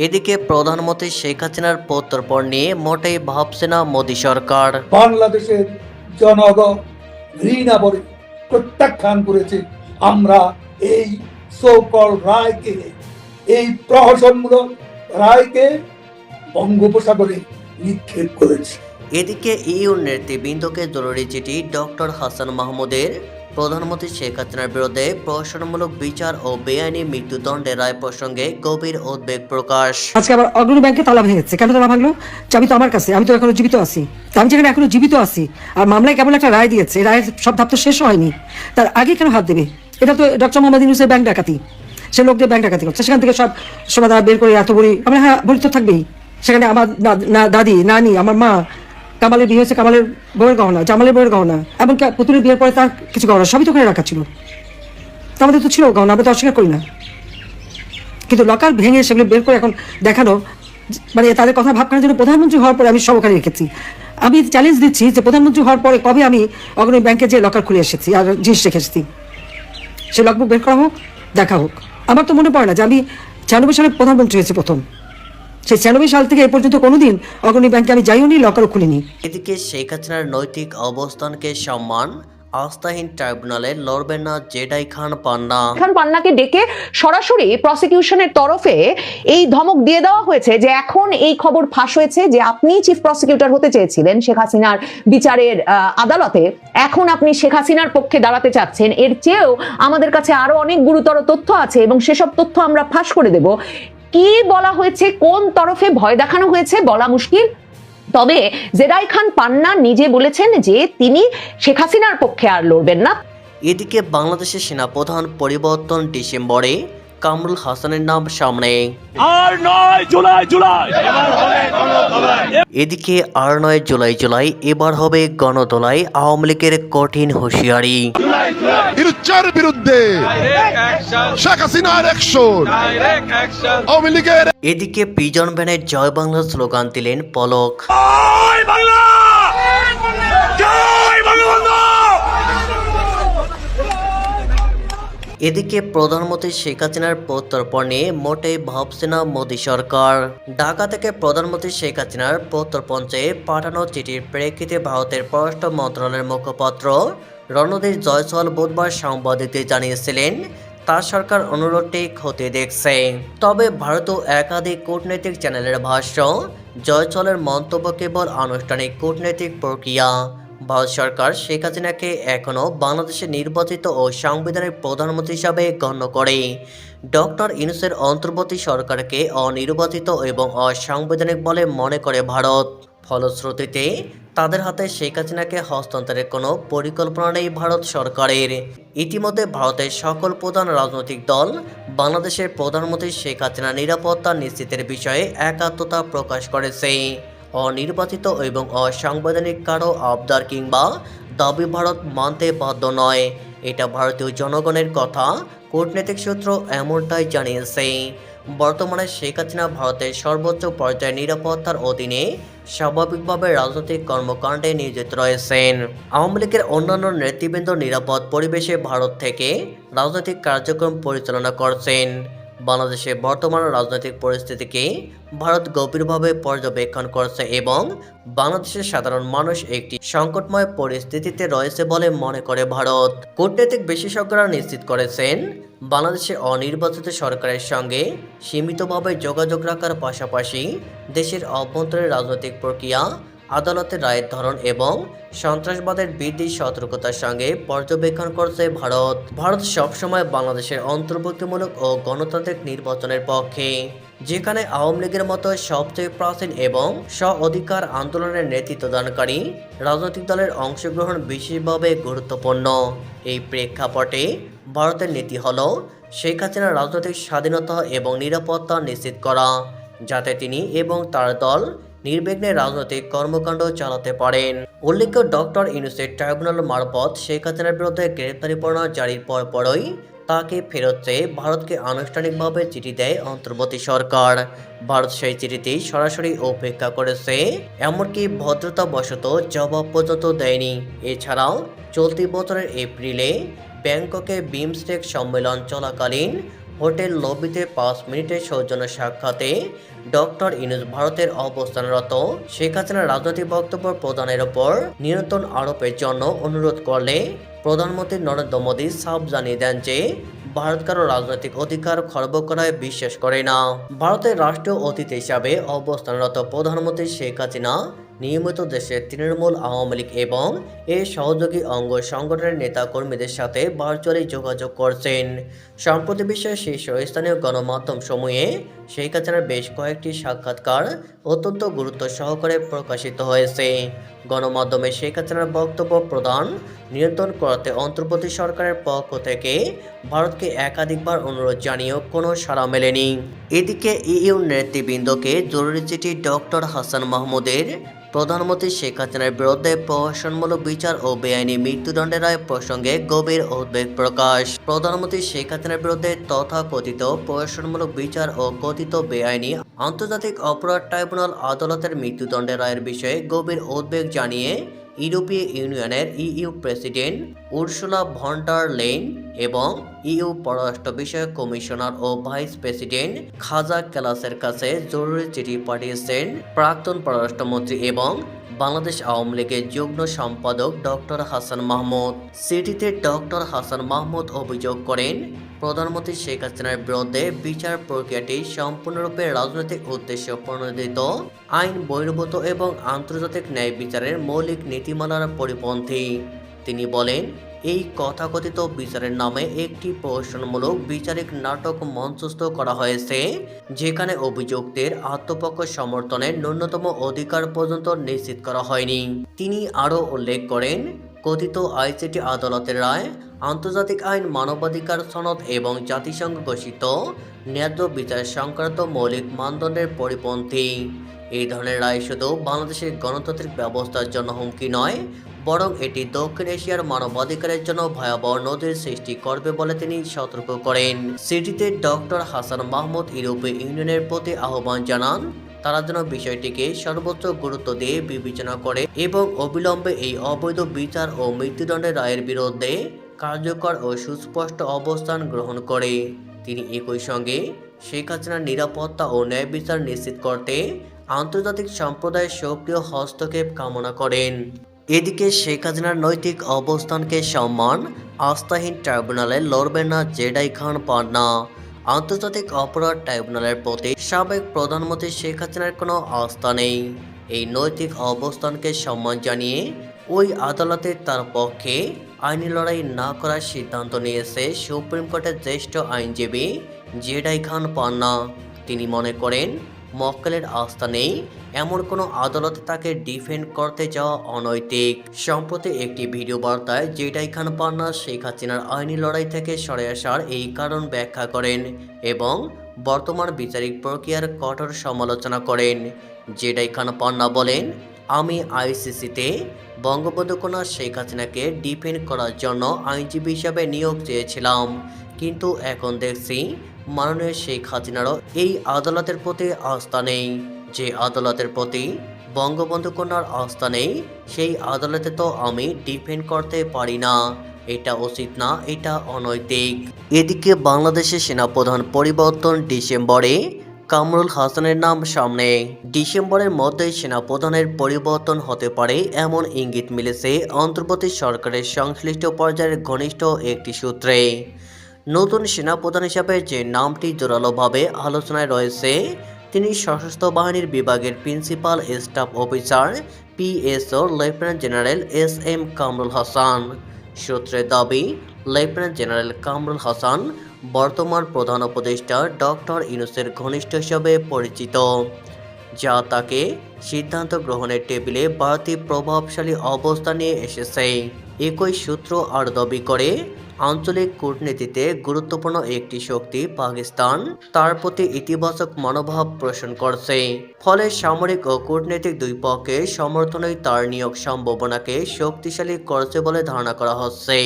এদিকে প্রধানমন্ত্রী শেখ হাসিনার প্রত্যর্পণ নিয়ে মোটেই ভাবছে না মোদী সরকার। বাংলাদেশের জনগণ ঘৃণা ভরে প্রত্যাখ্যান করেছে। আমরা এই সকল রায়কে, এই প্রহসনমূলক রায়কে বঙ্গোপসাগরে নিক্ষেপ করেছি। এদিকে ইইউ নেতৃবৃন্দকে জরুরি চিঠি ডক্টর হাসান মাহমুদের প্রধানমন্ত্রী শেখ হাসিনার বিরুদ্ধে প্রহসনমূলক বিচার ও বেআইনি মৃত্যুদণ্ডের রায় প্রসঙ্গে গভীর উদ্বেগ প্রকাশ। আজকে আবার অগ্রণী ব্যাংকে তালা ভেঙেছে। কেন তালা ভাঙলো? চাবি তো আমার কাছে, আমি তো এখনো জীবিত আছি। আমি যেখানে এখনো জীবিত আছি আর মামলায় কেবল একটা রায় দিয়েছে, রায়ের সব ধাপ তো শেষ হয়নি, তার আগে কেন হাত দেবে? এটা তো ডক্টর মোহাম্মদ ইউনূসের ব্যাংক ডাকাতি, সে লোক দিয়ে ব্যাংক ডাকাতি করছে, সেখান থেকে সব সোনা বের করে এত বড়ি। আমরা হ্যাঁ, বড়ি তো থাকবেই। সেখানে আমার দাদি, নানি, আমার মা, কামালের বিয়ে হয়েছে, কামালের বউয়ের গহনা, জামালের বউয়ের গহনা, এমনকি পুতুলের বিয়ের পরে তার কিছু গহনা সবই তো ওখানে রাখা ছিল। তা আমাদের তো ছিল গহনা, আমরা তো অস্বীকার করি না। কিন্তু লকার ভেঙে সেগুলো বের করে এখন দেখানো, মানে তাদের কথা ভাবখানোর জন্য প্রধানমন্ত্রী হওয়ার পরে আমি সব ওখানে রেখেছি। আমি চ্যালেঞ্জ দিচ্ছি যে প্রধানমন্ত্রী হওয়ার পরে কবে আমি অগ্রণী ব্যাংকে যে লকার খুলে এসেছি আর জিনিস রেখে এসেছি, সে লগবুক বের করা হোক, দেখা হোক। আমার তো মনে পড়ে না যে আমি 96 সালে প্রধানমন্ত্রী হয়েছি প্রথম। সেই 96 সাল থেকে এ পর্যন্ত কোনোদিন অগ্রণী ব্যাংকে আমি যাইও নি, লকারও খুলিনি। এদিকে শেখ হাসিনার নৈতিক অবস্থানকে সম্মান আস্থাহীন ট্রাইব্যুনালে লড়বেন না জেডাই খান পান্না। পান্নাকে ডেকে সরাসরি প্রসিকিউশনের তরফে এই ধমক দিয়ে দেওয়া হয়েছে যে এখন এই খবর ফাঁস হয়েছে যে আপনি চিফ প্রসিকিউটর হতে চেয়েছিলেন শেখ হাসিনার বিচারের আদালতে, এখন আপনি শেখ হাসিনার পক্ষে দাঁড়াতে চাচ্ছেন। এর চেয়েও আমাদের কাছে আরো অনেক গুরুতর তথ্য আছে এবং সেসব তথ্য আমরা ফাঁস করে দেব। কি বলা হয়েছে, কোন তরফে ভয় দেখানো হয়েছে বলা মুশকিল। তবে জেডাই খান পান্না নিজে বলেছেন যে তিনি শেখ হাসিনার পক্ষে আর লড়বেন না। এদিকে বাংলাদেশের সেনাপ্রধান পরিবর্তন ডিসেম্বরে কামরুল হাসানের নাম সামনে। আর 9 জুলাই এদিকে আর 9 জুলাই এবার হবে গণদোলাই, আওয়ামী লীগের কঠিন হুঁশিয়ারি। ইরুচ্চার বিরুদ্ধে শেখ হাসিনার অ্যাকশন, আওয়ামী লীগের। এদিকে প্রিজন ভ্যানে জয় বাংলা স্লোগান দিলেন পলক। জয় বাংলা, জয় বঙ্গবন্ধু। এদিকে প্রধানমন্ত্রী শেখ হাসিনার প্রত্যর্পণ নিয়ে মোটেই ভাবছে না মোদী সরকার। ঢাকা থেকে প্রধানমন্ত্রী শেখ হাসিনার প্রত্যর্পণ চেয়ে পাঠানো চিঠির প্রেক্ষিতে ভারতের পররাষ্ট্র মন্ত্রণালয়ের মুখপাত্র রণধীর জয়সওয়াল বুধবার সাংবাদিকদের জানিয়েছিলেন তার সরকার অনুরোধটি খতিয়ে দেখছে। তবে ভারতীয় একাধিক কূটনৈতিক চ্যানেলের ভাষ্য, জয়সওয়ালের মন্তব্য কেবল আনুষ্ঠানিক কূটনৈতিক প্রক্রিয়া। ভারত সরকার শেখ হাসিনাকে এখনও বাংলাদেশের নির্বাচিত ও সাংবিধানিক প্রধানমন্ত্রী হিসাবে গণ্য করে। ডক্টর ইউনূসের অন্তর্বর্তী সরকারকে অনির্বাচিত এবং অসাংবিধানিক বলে মনে করে ভারত। ফলশ্রুতিতে তাদের হাতে শেখ হাসিনাকে হস্তান্তরের কোনো পরিকল্পনা নেই ভারত সরকারের। ইতিমধ্যে ভারতের সকল প্রধান রাজনৈতিক দল বাংলাদেশের প্রধানমন্ত্রী শেখ হাসিনার নিরাপত্তা নিশ্চিতের বিষয়ে একাত্মতা প্রকাশ করেছে। অনির্বাচিত এবং অসাংবিধানিক কারো আবদার কিংবা দাবি ভারত মানতে বাধ্য নয়, এটা ভারতীয় জনগণের কথা। কূটনৈতিক সূত্র এমনটাই জানিয়েছে। বর্তমানে শেখ হাসিনা ভারতের সর্বোচ্চ পর্যায়ের নিরাপত্তার অধীনে স্বাভাবিকভাবে রাজনৈতিক কর্মকাণ্ডে নিয়োজিত রয়েছেন। আওয়ামী লীগের অন্যান্য নেতৃবৃন্দ নিরাপদ পরিবেশে ভারত থেকে রাজনৈতিক কার্যক্রম পরিচালনা করছেন। বাংলাদেশের বর্তমান রাজনৈতিক পরিস্থিতিকে ভারত গভীরভাবে পর্যবেক্ষণ করছে এবং বাংলাদেশের সাধারণ মানুষ একটি সংকটময় পরিস্থিতিতে রয়েছে বলে মনে করে ভারত। কূটনৈতিক বিশেষজ্ঞরা নিশ্চিত করেছেন বাংলাদেশের অনির্বাচিত সরকারের সঙ্গে সীমিতভাবে যোগাযোগ রাখার পাশাপাশি দেশের অভ্যন্তরীণ রাজনৈতিক প্রক্রিয়া, আদালতের রায়ের ধরন এবং সন্ত্রাসবাদের বৃদ্ধির সতর্কতার সঙ্গে পর্যবেক্ষণ করছে ভারত। ভারত সবসময় বাংলাদেশের অন্তর্ভুক্তিমূলক ও গণতান্ত্রিক নির্বাচনের পক্ষে, যেখানে আওয়ামী লীগের মতো সবচেয়ে প্রাচীন এবং স্ব অধিকার আন্দোলনের নেতৃত্বদানকারী রাজনৈতিক দলের অংশগ্রহণ বিশেষভাবে গুরুত্বপূর্ণ। এই প্রেক্ষাপটে ভারতের নীতি হল শেখ হাসিনার রাজনৈতিক স্বাধীনতা এবং নিরাপত্তা নিশ্চিত করা, যাতে তিনি এবং তার দল নির্বিঘ্নে রাজনৈতিক কর্মকাণ্ড চালাতে পারেন। উল্লেখ্য, ডক্টর ইউনূসের ট্রাইব্যুনাল মারফত শেখ হাসিনার বিরুদ্ধে গ্রেপ্তারি পরোয়ানা জারির পরপরই তাকে ফেরত চেয়ে ভারতকে আনুষ্ঠানিকভাবে চিঠি দেয় অন্তর্বর্তী সরকার। ভারত সেই চিঠিটি সরাসরি উপেক্ষা করেছে, এমনকি ভদ্রতাবশত জবাব পর্যন্ত দেয়নি। এছাড়াও চলতি বছরের এপ্রিলে ব্যাংককে বিমস্টেক সম্মেলন চলাকালীন হোটেল লবিতে 5 মিনিটের সৌজন্য সাক্ষাতে ডক্টর ইউনূস ভারতের অবস্থানরত শেখ হাসিনার রাজনৈতিক বক্তব্য প্রদানের ওপর নিয়ন্ত্রণ আরোপের জন্য অনুরোধ করলে প্রধানমন্ত্রী নরেন্দ্র মোদী সাফ জানিয়ে দেন যে ভারত কারো রাজনৈতিক অধিকার খর্ব করায় বিশ্বাস করে না। ভারতের রাষ্ট্রীয় অতিথি হিসাবে অবস্থানরত প্রধানমন্ত্রী শেখ হাসিনা নিয়মিত দেশের তৃণমূল, আওয়ামী লীগ এবং এর সহযোগী অঙ্গ সংগঠনের নেতা কর্মীদের সাথে ভার্চুয়ালি যোগাযোগ করছেন। সম্প্রতি বিশ্বের শীর্ষস্থানীয় গণমাধ্যম সমূহে শেখ হাসিনার বেশ কয়েকটি সাক্ষাৎকার অত্যন্ত গুরুত্ব সহকারে প্রকাশিত হয়েছে। গণমাধ্যমে শেখ হাসিনার বক্তব্য প্রদান নিয়ন্ত্রণ করতে অন্তর্বর্তী সরকারের পক্ষ থেকে ভারতকে একাধিকবার অনুরোধ জানিয়েও কোনো সাড়া মেলেনি। এদিকে ইইউ নেতৃবৃন্দকে জরুরি চিঠি ডক্টর হাসান মাহমুদের প্রধানমন্ত্রী শেখ হাসিনার বিরুদ্ধে প্রহসনমূলক বিচার ও বেআইনি মৃত্যুদণ্ডের রায় প্রসঙ্গে গভীর উদ্বেগ প্রকাশ। প্রধানমন্ত্রী শেখ হাসিনার বিরুদ্ধে তথাকথিত প্রহসনমূলক বিচার ও কথিত বেআইনি আন্তর্জাতিক অপরাধ ট্রাইব্যুনাল আদালতের মৃত্যুদণ্ডের রায়ের বিষয়ে গভীর উদ্বেগ জানিয়ে ইউরোপীয় ইউনিয়নের EU president Ursula von der Leyen এবং ইইউ পররাষ্ট্র বিষয়ক কমিশনার ও ভাইস প্রেসিডেন্ট খাজা ক্যালাসের কাছে জরুরি চিঠি পাঠিয়েছেন প্রাক্তন পররাষ্ট্রমন্ত্রী এবং বাংলাদেশ আওয়ামী লীগের যুগ্ম সম্পাদক ডক্টর হাসান মাহমুদ। চিঠিতে ডক্টর হাসান মাহমুদ অভিযোগ করেন, প্রধানমন্ত্রী শেখ হাসিনার বিরুদ্ধে বিচার প্রক্রিয়াটি সম্পূর্ণরূপে রাজনৈতিক উদ্দেশ্য প্রণোদিত, আইন বহির্ভূত এবং আন্তর্জাতিক ন্যায় বিচারের মৌলিক নীতিমালার পরিপন্থী। তিনি বলেন, এই তথাকথিত বিচারের নামে একটি প্রহসনমূলক বিচারিক নাটক মঞ্চস্থ করা হয়েছে, যেখানে অভিযুক্তের আত্মপক্ষ সমর্থনের ন্যূনতম অধিকার পর্যন্ত নিশ্চিত করা হয়নি। তিনি আরও উল্লেখ করেন, কথিত আইসিটি আদালতের রায় আন্তর্জাতিক আইন, মানবাধিকার সনদ এবং জাতিসংঘ ঘোষিত ন্যায্য বিচার সংক্রান্ত মৌলিক মানদণ্ডের পরিপন্থী। এই ধরনের রায় শুধু বাংলাদেশের গণতান্ত্রিক ব্যবস্থার জন্য হুমকি নয়, বরং এটি দক্ষিণ এশিয়ার মানবাধিকারের জন্য ভয়াবহ নজির সৃষ্টি করবে বলে তিনি সতর্ক করেন। চিঠিতে ডক্টর হাসান মাহমুদ ইউরোপীয় ইউনিয়নের প্রতি আহ্বান জানান, তারা যেন বিষয়টিকে সর্বোচ্চ গুরুত্ব দিয়ে বিবেচনা করে এবং অবিলম্বে এই অবৈধ বিচার ও মৃত্যুদণ্ডের রায়ের বিরুদ্ধে কার্যকর ও সুস্পষ্ট অবস্থান গ্রহণ করে। তিনি একই সঙ্গে শেখ হাসিনার নিরাপত্তা ও ন্যায় বিচার নিশ্চিত করতে আন্তর্জাতিক সম্প্রদায়ের সক্রিয় হস্তক্ষেপ কামনা করেন। এদিকে শেখ হাসিনার নৈতিক অবস্থানকে সম্মান আস্থাহীন ট্রাইব্যুনালে লড়বেন না জেডাই খান পান্না। আন্তর্জাতিক অপরাধ ট্রাইব্যুনালের প্রতি সাবেক প্রধানমন্ত্রী শেখ হাসিনার কোনো আস্থা নেই। এই নৈতিক অবস্থানকে সম্মান জানিয়ে ওই আদালতে তার পক্ষে আইনি লড়াই না করার সিদ্ধান্ত নিয়েছে সুপ্রিম কোর্টের জ্যেষ্ঠ আইনজীবী জেডাই খান পান্না। তিনি মনে করেন, মক্কেলের আস্থা নেই এমন কোনো আদালতে তাকে ডিফেন্ড করতে যাওয়া অনৈতিক। সম্প্রতি একটি ভিডিও বার্তায় জেডাই খান পান্না শেখ হাসিনার আইনি লড়াই থেকে সরে আসার এই কারণ ব্যাখ্যা করেন এবং বর্তমান বিচারিক প্রক্রিয়ার কঠোর সমালোচনা করেন। জেডাই খান পান্না বলেন, আমি আইসিসিতে বঙ্গবন্ধু কন্যা শেখ হাসিনাকে ডিফেন্ড করার জন্য আইনজীবী হিসাবে নিয়োগ চেয়েছিলাম, কিন্তু এখন দেখছি মাননীয় শেখ হাসিনারও এই আদালতের প্রতি আস্থা নেই। যে আদালতের প্রতি বঙ্গবন্ধু কন্যার আস্থা নেই, সেই আদালতে তো আমি ডিফেন্ড করতে পারি না। এটা উচিত না, এটা অনৈতিক। এদিকে বাংলাদেশের সেনাপ্রধান পরিবর্তন ডিসেম্বরে কামরুল হাসানের নাম সামনে। ডিসেম্বরের মধ্যেই সেনাপ্রধানের পরিবর্তন হতে পারে এমন ইঙ্গিত মিলেছে অন্তর্বর্তী সরকারের সংশ্লিষ্ট পর্যায়ের ঘনিষ্ঠ একটি সূত্রে। নতুন সেনাপ্রধান হিসাবে যে নামটি জোরালোভাবে আলোচনায় রয়েছে, তিনি সশস্ত্র বাহিনীর বিভাগের principal staff officer PSO lieutenant general SM Kamrul Hasan. সূত্রের দাবি, লেফটেন্যান্ট জেনারেল কামরুল হাসান বর্তমান প্রধান উপদেষ্টা ডক্টর ইউনূসের ঘনিষ্ঠ হিসাবে পরিচিত, যা তাকে সিদ্ধান্ত গ্রহণের টেবিলে বাড়তি প্রভাবশালী অবস্থান নিয়ে এসেছে। একই সূত্র আর দাবি করে, আঞ্চলিক কূটনীতিতে গুরুত্বপূর্ণ একটি শক্তি পাকিস্তান তার প্রতি ইতিবাচক মনোভাব পোষণ করছে, ফলে সামরিক ও কূটনৈতিক দুই পক্ষের সমর্থনই তার নিয়োগ সম্ভাবনাকে শক্তিশালী করছে বলে ধারণা করা হচ্ছে।